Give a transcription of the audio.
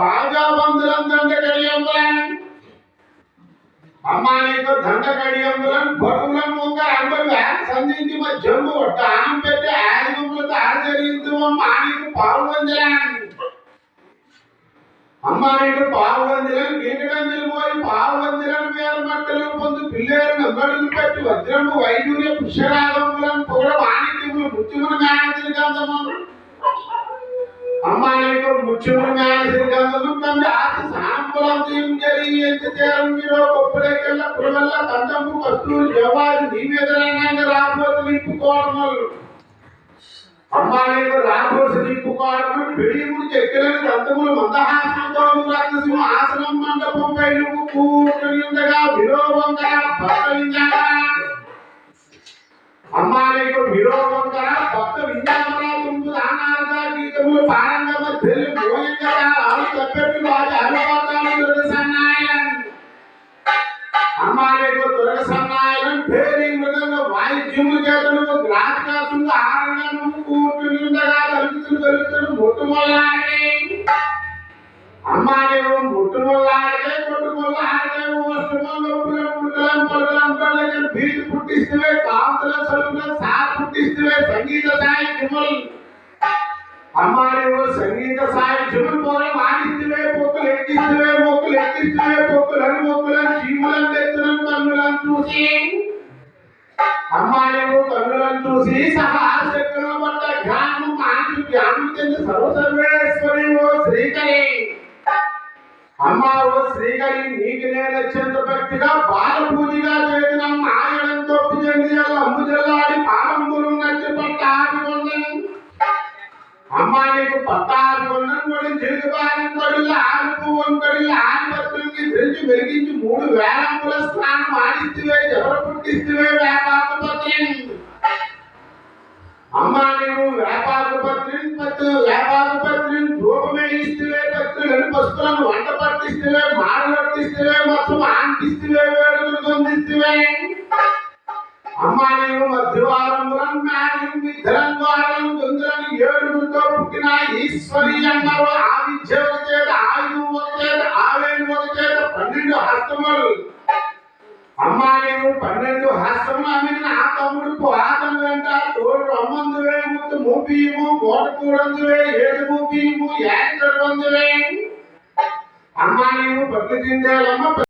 బాగా బంధులం దండ కడియంబులం అమ్మా నీకు దండ కడియంబులం బొడుగులం ముంగ అంబలు సంధించి మా జంబు టానం పెట్టి ఆదిగుములతో ఆచరించు అమ్మా నీకు పాల్వంజలం అమ్మా నీకు పాల్వంజలం గీటగంజలు పోయి పాల్వంజలం వేల మట్టలు పొందు పిల్లేరు నమ్మడులు పెట్టి వజ్రము వైడూర్య పుష్యరాగములం పొగడ వాణిజ్యములు ముత్యముల మేనతిరి గంధము అమ్మా నీకు ముత్యముల మేనతిరి గంధము తమ్మి ఆశ సాంపులం జరిగి ఎంత చేరం మీరు గొప్పలేకల్లా పురవల్ల దండము వస్తువులు జవాజు నీ మీదరంగా రాబోతు నింపుకోవడములు అమ్మా నీకు రాబోసు నింపుకోవడము పిడిముడు చెక్కలని దంతములు మందహాసంతో రాక్షసింహ ఆసనం మండపం పై నువ్వు కూర్చుని ఉండగా విరోధంగా భక్తలింగాడా అమ్మా నీకు విరోధంగా భక్త వింజామరా తుంపు దానాలుగా గీతములు పారంగా మధ్యలు మోయంగా అలు తప్పెట్టు వారి అలవాటాలు దుర్గసన్నాయన్ అమ్మా నీకు దుర్గసన్నాయన్ పేరి మృగంగా వాయిద్యములు చేతను గ్రాహకాసుగా ఆరంగా నువ్వు కూర్చుని ఉండగా కలుగుతులు ముట్టుమల్లాడి అమ్మా నీవు ముట్టుమల్లాడే కొట్టుమల్లాడే బీజు పుట్టిస్తే కాంతుల సలుగా సార్ పుట్టిస్తే సంగీత సాహిత్యములు అమ్మా నీవు సంగీత సాహిత్యములు పోల మాడిస్తే పొక్కులు ఎక్కిస్తే పొక్కులను మొక్కులను చీములను తెచ్చులను కన్నులను చూసి అమ్మా నీవు కన్నులను చూసి సహాశక్తుల పట్ల జ్ఞానం మానసు జ్ఞానం చెంది సర్వసర్వేశ్వరి ఓ శ్రీకరి అమ్మా ఓ శ్రీకరి నీకు నేను అత్యంత భక్తిగా బాల పూజగా చేసిన ఆయనంతో చెంది అమ్ము జల్లాడి పాలంబులు నచ్చి పట్ట ఆడుకున్నాను అమ్మా నీకు పట్ట ఆడుకున్నాను కొడి తిరుగుబారి కొడిల్లా ఆడుకు కొడిల్లా ఆడిపత్రులకి తెరిచి వెలిగించి 3 వేలంపుల స్నానం ఆడిస్తే ఎవరు పుట్టిస్తే వేపాకుపత్రి అమ్మా నీవు వేపాకుపత్రిని ధూపమే ఇస్తే పత్రులను పస్తులను వంట పట్టిస్తే మాడలట్టిస్తే మొత్తం ఆంటిస్తే వేడుకలు పొందిస్తే అమ్మా నీవు మధ్యవారంబులం మేడం విద్రంద్వారం దుందులను 7గురితో పుట్టిన ఈశ్వరి అన్నారు ఆ విద్య ఒక చేత ఆయుధం ఒక చేత ఆవేణి ఒక చేత 12 హస్తములు అమ్మా నీవు 12 హస్తములు అమ్మిన ఆ తమ్ముడు పోతం వెంట తోడు రమ్మందువే ముత్తు మూపియము మోట కూడందువే ఏడు మూపియము ఏడు వందువే అమ్మా నీవు పట్టు తిందేలమ్మ